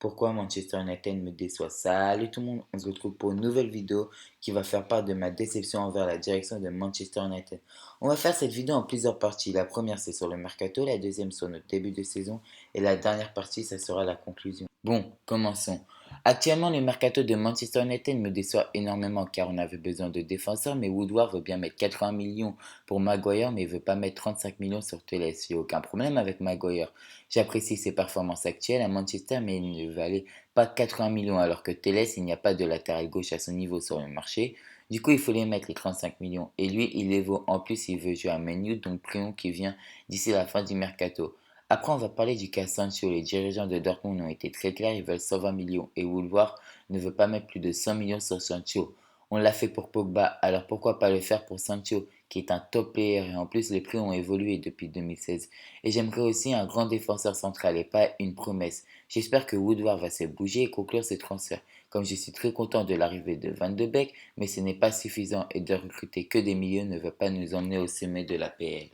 pourquoi Manchester United me déçoit. Salut tout le monde, on se retrouve pour une nouvelle vidéo qui va faire part de ma déception envers la direction de Manchester United. On va faire cette vidéo en plusieurs parties. La première c'est sur le mercato, la deuxième sur notre début de saison et la dernière partie ça sera la conclusion. Bon, commençons. Actuellement, le mercato de Manchester United me déçoit énormément car on avait besoin de défenseurs, mais Woodward veut bien mettre 80 millions pour Maguire, mais il veut pas mettre 35 millions sur Telles. Il n'y a aucun problème avec Maguire. J'apprécie ses performances actuelles à Manchester, mais il ne valait pas 80 millions, alors que Telles, il n'y a pas de latéral gauche à son niveau sur le marché. Du coup, il faut les mettre les 35 millions. Et lui, il les vaut. En plus, il veut jouer à Man U, donc prions qu'il vient d'ici la fin du mercato. Après, on va parler du cas Sancho. Les dirigeants de Dortmund ont été très clairs, ils veulent 120 millions et Woodward ne veut pas mettre plus de 100 millions sur Sancho. On l'a fait pour Pogba, alors pourquoi pas le faire pour Sancho, qui est un top player et en plus les prix ont évolué depuis 2016. Et j'aimerais aussi un grand défenseur central et pas une promesse. J'espère que Woodward va se bouger et conclure ses transferts. Comme je suis très content de l'arrivée de Van de Beek, mais ce n'est pas suffisant et de recruter que des milieux ne va pas nous emmener au sommet de la PL.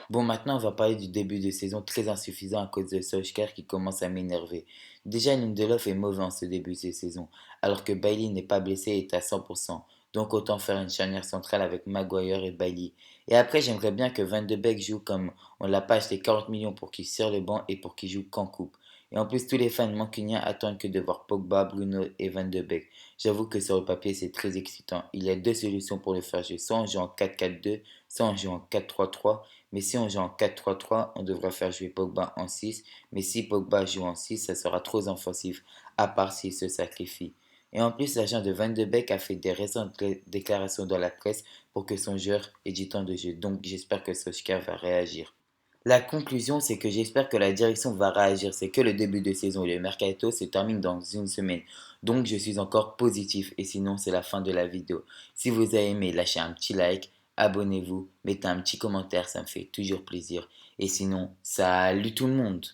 Bon, maintenant, on va parler du début de saison très insuffisant à cause de Solskjaer qui commence à m'énerver. Déjà, Lindelof est mauvais en ce début de saison, alors que Bailey n'est pas blessé et est à 100%. Donc, autant faire une charnière centrale avec Maguire et Bailey. Et après, j'aimerais bien que Van de Beek joue comme on l'a pas acheté 40 millions pour qu'il sorte le banc et pour qu'il joue qu'en coupe. Et en plus, tous les fans mancuniens attendent que de voir Pogba, Bruno et Van de Beek. J'avoue que sur le papier, c'est très excitant. Il y a deux solutions pour le faire jouer. Soit on joue en 4-4-2, soit on joue en 4-3-3. Mais si on joue en 4-3-3, on devrait faire jouer Pogba en 6. Mais si Pogba joue en 6, ça sera trop offensif, à part s'il se sacrifie. Et en plus, l'agent de Van de Beek a fait des récentes déclarations dans la presse pour que son joueur ait du temps de jeu. Donc j'espère que Solskjaer va réagir. La conclusion, c'est que j'espère que la direction va réagir. C'est que le début de saison et le mercato se termine dans une semaine. Donc je suis encore positif et sinon c'est la fin de la vidéo. Si vous avez aimé, lâchez un petit like, abonnez-vous, mettez un petit commentaire, ça me fait toujours plaisir. Et sinon, salut tout le monde!